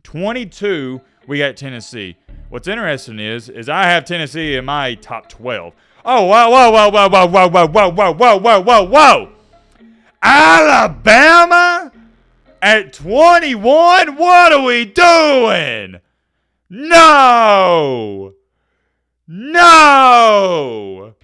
22, we got Tennessee. What's interesting is I have Tennessee in my top 12. Oh, whoa, whoa, whoa, whoa, whoa, whoa, whoa, whoa, whoa, whoa, whoa, whoa, whoa. Alabama at 21? What are we doing? No! No!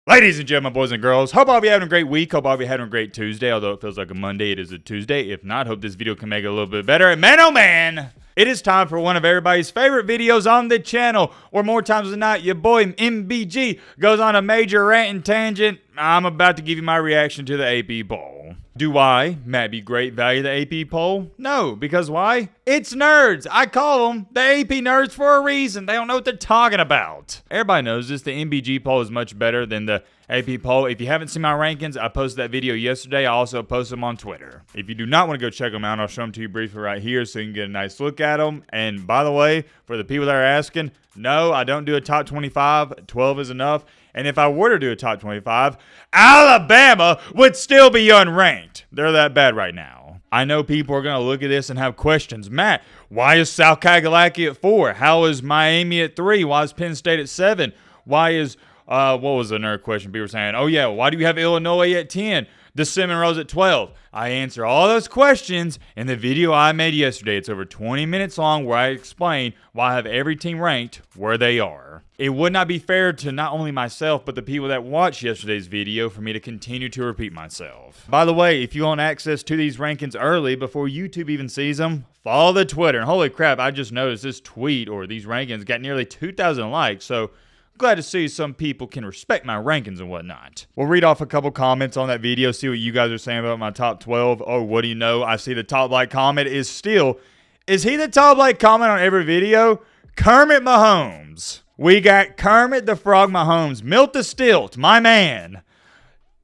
Ladies and gentlemen, boys and girls, hope all of you having a great week. Hope all of you having a great Tuesday. Although it feels like a Monday, it is a Tuesday. If not, hope this video can make it a little bit better. And man, oh man, it is time for one of everybody's favorite videos on the channel. Or more times than not, your boy MBG goes on a major rant and tangent. I'm about to give you my reaction to the AP poll. Do I, Matt Be Great, value the AP poll? No, because why? It's nerds. I call them the AP nerds for a reason. They don't know what they're talking about. Everybody knows this. The MBG poll is much better than the AP poll. If you haven't seen my rankings, I posted that video yesterday. I also posted them on Twitter. If you do not want to go check them out, I'll show them to you briefly right here so you can get a nice look at them. And by the way, for the people that are asking, no, I don't do a top 25. 12 is enough. And if I were to do a top 25, Alabama would still be unranked. They're that bad right now. I know people are going to look at this and have questions. Matt, why is South Kakalaki at 4? How is Miami at 3? Why is Penn State at 7? Why is, what was another question people were saying? Oh, yeah, why do you have Illinois at 10? The Seminoles at 12. I answer all those questions in the video I made yesterday. It's over 20 minutes long where I explain why I have every team ranked where they are. It would not be fair to not only myself, but the people that watched yesterday's video for me to continue to repeat myself. By the way, if you want access to these rankings early before YouTube even sees them, follow the Twitter. And holy crap, I just noticed this tweet or these rankings got nearly 2,000 likes. So glad to see some people can respect my rankings and whatnot. We'll read off a couple comments on that video, see what you guys are saying about my top 12. Oh, what do you know? I see the top like comment is still, is he the top like comment on every video? Kermit Mahomes. We got Kermit the Frog Mahomes. Milt the Stilt, my man.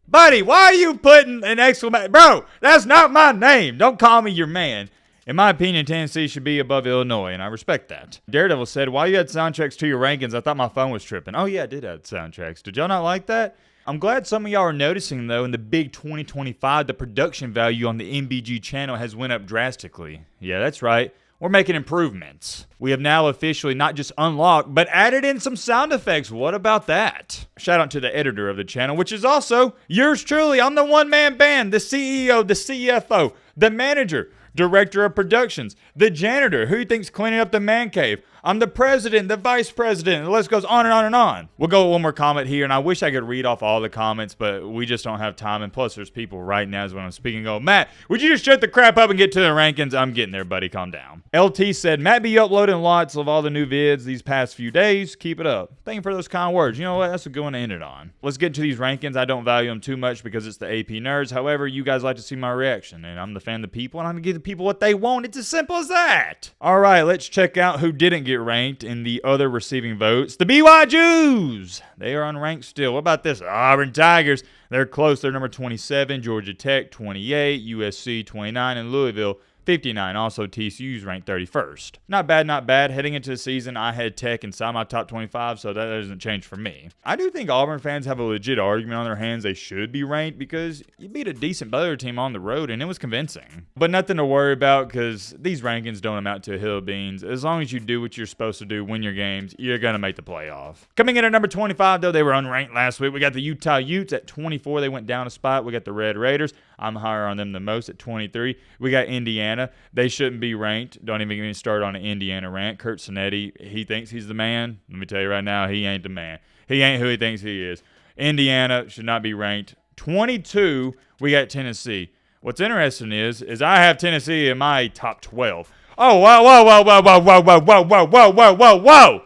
Buddy, why are you putting an exclamation? Bro, that's not my name. Don't call me your man. In my opinion, Tennessee should be above Illinois, and I respect that. Daredevil said, why you had soundtracks to your rankings? I thought my phone was tripping. Oh, yeah, I did have soundtracks. Did y'all not like that? I'm glad some of y'all are noticing, though, in the big 2025, the production value on the MBG channel has went up drastically. Yeah, that's right. We're making improvements. We have now officially not just unlocked, but added in some sound effects. What about that? Shout out to the editor of the channel, which is also yours truly. I'm the one-man band, the CEO, the CFO, the manager, director of productions, the janitor, who thinks cleaning up the man cave. I'm the president, the vice president. The list goes on and on and on. We'll go with one more comment here, and I wish I could read off all the comments, but we just don't have time. And plus, there's people right now when I'm speaking go, Matt, would you just shut the crap up and get to the rankings? I'm getting there, buddy. Calm down. LT said, Matt be uploading lots of all the new vids these past few days. Keep it up. Thank you for those kind words. You know what? That's a good one to end it on. Let's get to these rankings. I don't value them too much because it's the AP nerds. However, you guys like to see my reaction, and I'm the fan of the people, and I'm going to give the people what they want. It's as simple as that. All right, let's check out who didn't get ranked in the other receiving votes. The BY Jews. They are unranked still. What about this? Auburn Tigers. They're close. They're number 27. Georgia Tech, 28. USC, 29. And Louisville, 59. Also, TCU's ranked 31st. Not bad, not bad. Heading into the season, I had Tech inside my top 25, so that doesn't change for me. I do think Auburn fans have a legit argument on their hands. They should be ranked because you beat a decent Baylor team on the road, and it was convincing. But nothing to worry about because these rankings don't amount to a hill of beans. As long as you do what you're supposed to do, win your games, you're going to make the playoff. Coming in at number 25, though, they were unranked last week. We got the Utah Utes at 24. They went down a spot. We got the Red Raiders. I'm higher on them than most at 23. We got Indiana. They shouldn't be ranked. Don't even get me started on an Indiana rant. Kurt Sinetti, he thinks he's the man. Let me tell you right now, he ain't the man. He ain't who he thinks he is. Indiana should not be ranked. 22, we got Tennessee. What's interesting is I have Tennessee in my top 12. Oh, whoa, whoa, whoa, whoa, whoa, whoa, whoa, whoa, whoa, whoa, whoa, whoa, whoa.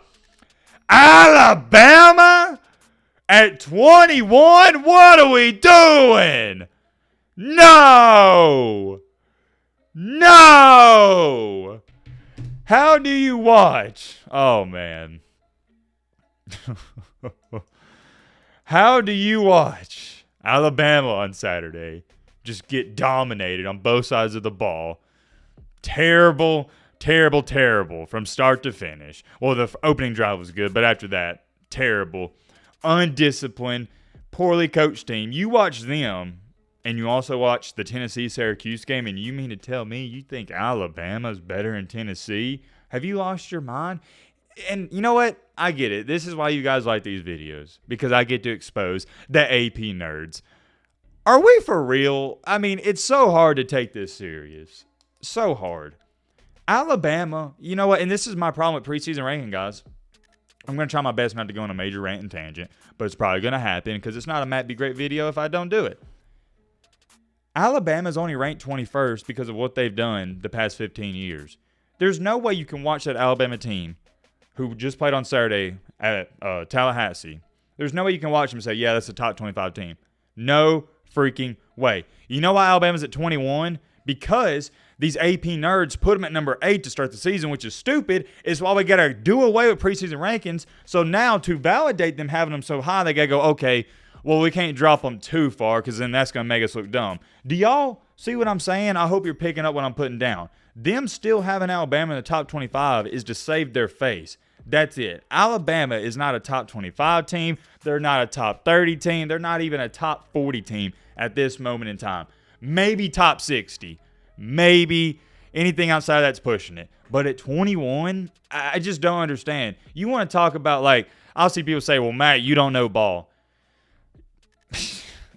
Alabama at 21? What are we doing? No! No! How do you watch? Oh, man. How do you watch Alabama on Saturday just get dominated on both sides of the ball? Terrible, terrible, terrible from start to finish. Well, the opening drive was good, but after that, terrible, undisciplined, poorly coached team. You watch them, and you also watched the Tennessee-Syracuse game, and you mean to tell me you think Alabama's better than Tennessee? Have you lost your mind? And you know what? I get it. This is why you guys like these videos, because I get to expose the AP nerds. Are we for real? I mean, it's so hard to take this serious. So hard. Alabama, you know what? And this is my problem with preseason ranking, guys. I'm going to try my best not to go on a major rant and tangent, but it's probably going to happen because it's not a Matt Be Great video if I don't do it. Alabama's only ranked 21st because of what they've done the past 15 years. There's no way you can watch that Alabama team who just played on Saturday at Tallahassee. There's no way you can watch them and say, yeah, that's a top 25 team. No freaking way. You know why Alabama's at 21? Because these AP nerds put them at number 8 to start the season, which is stupid. Is why we got to do away with preseason rankings. So now to validate them having them so high, they got to go, okay, well, we can't drop them too far because then that's going to make us look dumb. Do y'all see what I'm saying? I hope you're picking up what I'm putting down. Them still having Alabama in the top 25 is to save their face. That's it. Alabama is not a top 25 team. They're not a top 30 team. They're not even a top 40 team at this moment in time. Maybe top 60. Maybe anything outside of that's pushing it. But at 21, I just don't understand. You want to talk about, like, I'll see people say, well, Matt, you don't know ball.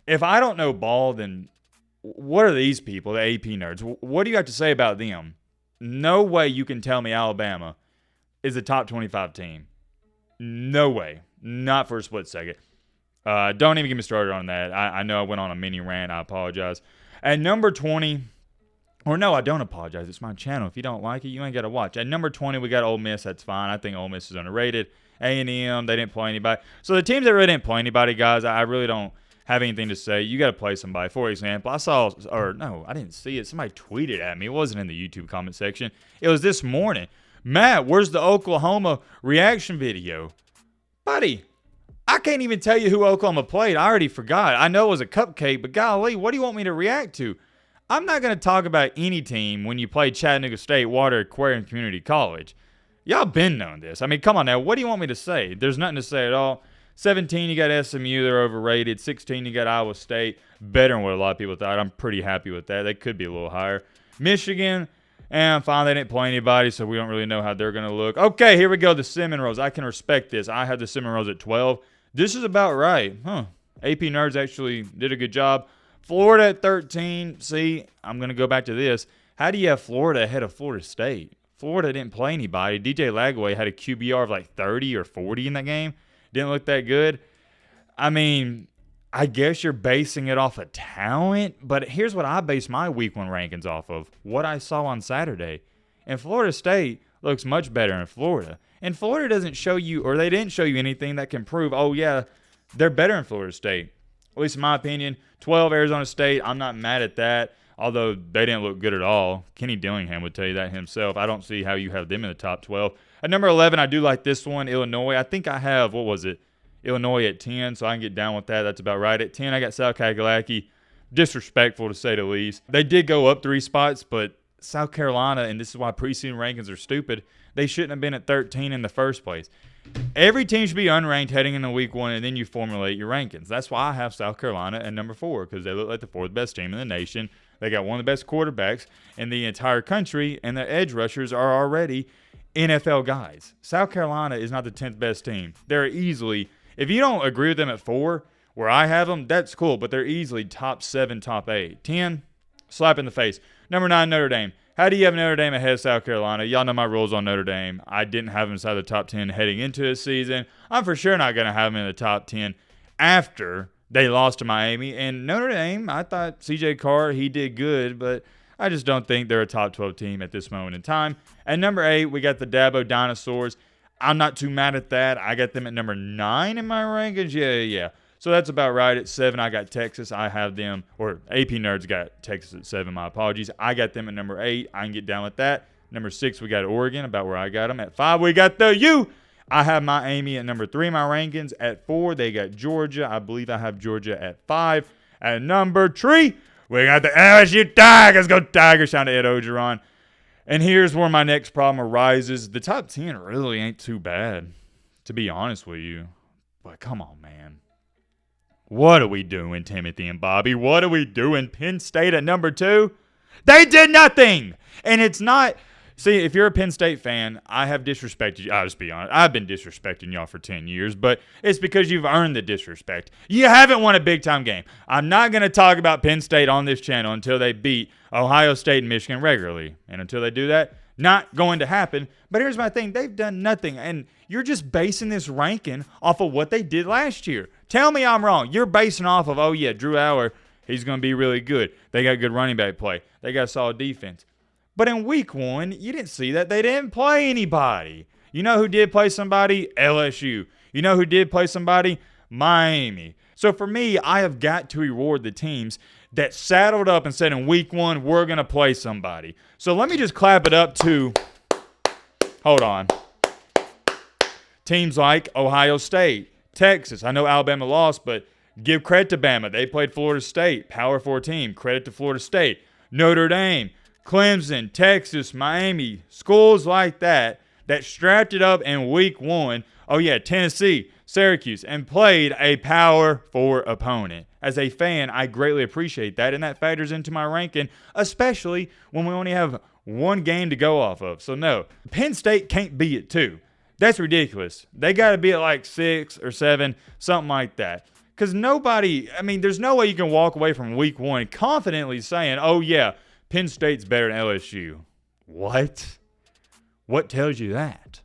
If I don't know ball, then what are these people, the AP nerds? What do you have to say about them? No way you can tell me Alabama is a top 25 team. No way. Not for a split second. Don't even get me started on that. I know I went on a mini rant. I apologize. At number 20, or no, I don't apologize. It's my channel. If you don't like it, you ain't got to watch. At number 20, we got Ole Miss. That's fine. I think Ole Miss is underrated. A&M, they didn't play anybody. So the teams that really didn't play anybody, guys, I really don't have anything to say. You got to play somebody. For example, I didn't see it. Somebody tweeted at me. It wasn't in the YouTube comment section. It was this morning. Matt, where's the Oklahoma reaction video? Buddy, I can't even tell you who Oklahoma played. I already forgot. I know it was a cupcake, but golly, what do you want me to react to? I'm not going to talk about any team when you play Chattanooga State Water Aquarium Community College. Y'all been knowing this. I mean, come on now. What do you want me to say? There's nothing to say at all. 17, you got SMU. They're overrated. 16, you got Iowa State. Better than what a lot of people thought. I'm pretty happy with that. They could be a little higher. Michigan, and fine, they didn't play anybody, so we don't really know how they're going to look. Okay, here we go. The Seminoles. I can respect this. I had the Seminoles at 12. This is about right. AP nerds actually did a good job. Florida at 13. See, I'm going to go back to this. How do you have Florida ahead of Florida State? Florida didn't play anybody. DJ Lagway had a QBR of like 30 or 40 in that game. Didn't look that good. I mean, I guess you're basing it off of talent, but here's what I base my week 1 rankings off of. What I saw on Saturday. And Florida State looks much better in Florida. And Florida doesn't show you, or they didn't show you anything that can prove, oh yeah, they're better in Florida State. At least in my opinion. 12, Arizona State, I'm not mad at that. Although they didn't look good at all. Kenny Dillingham would tell you that himself. I don't see how you have them in the top 12. At number 11, I do like this one, Illinois. I think I have, Illinois at 10, so I can get down with that. That's about right. At 10, I got South Kakalaki. Disrespectful, to say the least. They did go up 3 spots, but South Carolina, and this is why preseason rankings are stupid, they shouldn't have been at 13 in the first place. Every team should be unranked heading into week 1, and then you formulate your rankings. That's why I have South Carolina at number 4, because they look like the 4th best team in the nation. They got one of the best quarterbacks in the entire country, and their edge rushers are already NFL guys. South Carolina is not the 10th best team. They're easily, if you don't agree with them at 4, where I have them, that's cool, but they're easily top 7, top 8. 10, slap in the face. Number 9, Notre Dame. How do you have Notre Dame ahead of South Carolina? Y'all know my rules on Notre Dame. I didn't have them inside the top 10 heading into the season. I'm for sure not going to have them in the top 10 after they lost to Miami. And Notre Dame, I thought CJ Carr, he did good, but I just don't think they're a top 12 team at this moment in time. At number 8, we got the Dabo Dinosaurs. I'm not too mad at that. I got them at number 9 in my rankings. Yeah. So that's about right. At 7, I got Texas. I have them, or AP Nerds got Texas at 7. My apologies. I got them at number 8. I can get down with that. Number 6, we got Oregon, about where I got them. At 5, we got the U. I have Miami at number 3 in my rankings. At 4, they got Georgia. I believe I have Georgia at 5. At number 3, we got the LSU Tigers. Go Tigers. Shout out to Ed Ogeron. And here's where my next problem arises. The top 10 really ain't too bad, to be honest with you. But come on, man. What are we doing, Timothy and Bobby? What are we doing? Penn State at number 2? They did nothing. And it's not. See, if you're a Penn State fan, I have disrespected you. I'll just be honest. I've been disrespecting y'all for 10 years, but it's because you've earned the disrespect. You haven't won a big-time game. I'm not going to talk about Penn State on this channel until they beat Ohio State and Michigan regularly. And until they do that, not going to happen. But here's my thing. They've done nothing. And you're just basing this ranking off of what they did last year. Tell me I'm wrong. You're basing off of, oh, yeah, Drew Aller, he's going to be really good. They got good running back play. They got solid defense. But in week 1, you didn't see that. They didn't play anybody. You know who did play somebody? LSU. You know who did play somebody? Miami. So for me, I have got to reward the teams that saddled up and said in week 1, we're going to play somebody. So let me just clap it up to, hold on, teams like Ohio State, Texas. I know Alabama lost, but give credit to Bama. They played Florida State, Power 4 team. Credit to Florida State. Notre Dame, Clemson, Texas, Miami, schools like that strapped it up in week 1. Oh, yeah, Tennessee, Syracuse, and played a Power 4 opponent. As a fan, I greatly appreciate that, and that factors into my ranking, especially when we only have one game to go off of. So, no, Penn State can't be at 2. That's ridiculous. They got to be at like 6 or 7, something like that. Because there's no way you can walk away from week 1 confidently saying, oh, yeah, Penn State's better than LSU. What? What tells you that?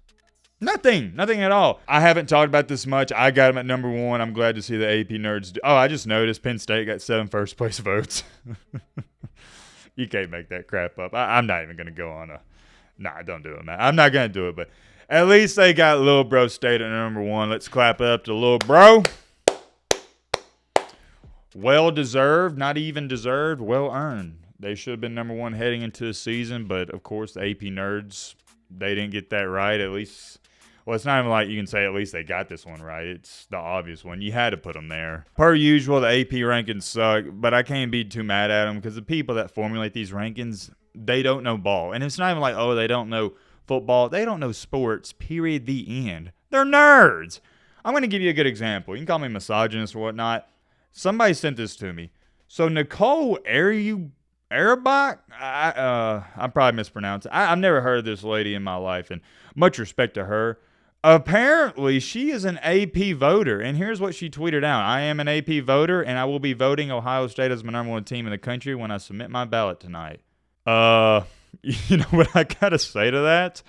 Nothing at all. I haven't talked about this much. I got them at number 1. I'm glad to see the AP nerds do. Oh, I just noticed Penn State got 7 first place votes. You can't make that crap up. I'm not even going to go on a... Nah, don't do it, man. I'm not going to do it, but at least they got Lil Bro State at number 1. Let's clap it up to Lil Bro. Well deserved, not even deserved, well earned. They should have been number 1 heading into the season, but of course the AP nerds, they didn't get that right. At least, well, it's not even like you can say at least they got this one right. It's the obvious one. You had to put them there. Per usual, the AP rankings suck, but I can't be too mad at them because the people that formulate these rankings, they don't know ball. And it's not even like, oh, they don't know football. They don't know sports, period, the end. They're nerds. I'm going to give you a good example. You can call me misogynist or whatnot. Somebody sent this to me. So Nicole Arabach, I'm probably mispronouncing. I've never heard of this lady in my life, and much respect to her. Apparently, she is an AP voter, and here's what she tweeted out. I am an AP voter, and I will be voting Ohio State as my number 1 team in the country when I submit my ballot tonight. You know what I gotta say to that?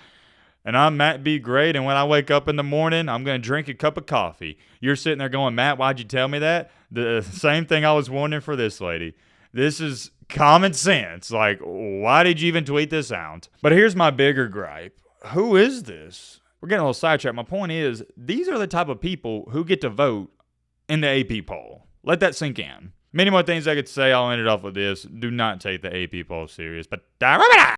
And I'm MattBeGreat, and when I wake up in the morning, I'm going to drink a cup of coffee. You're sitting there going, Matt, why'd you tell me that? The same thing I was wondering for this lady. This is common sense. Like, why did you even tweet this out? But here's my bigger gripe. Who is this? We're getting a little sidetracked. My point is, these are the type of people who get to vote in the AP poll. Let that sink in. Many more things I could say. I'll end it off with this. Do not take the AP poll serious. But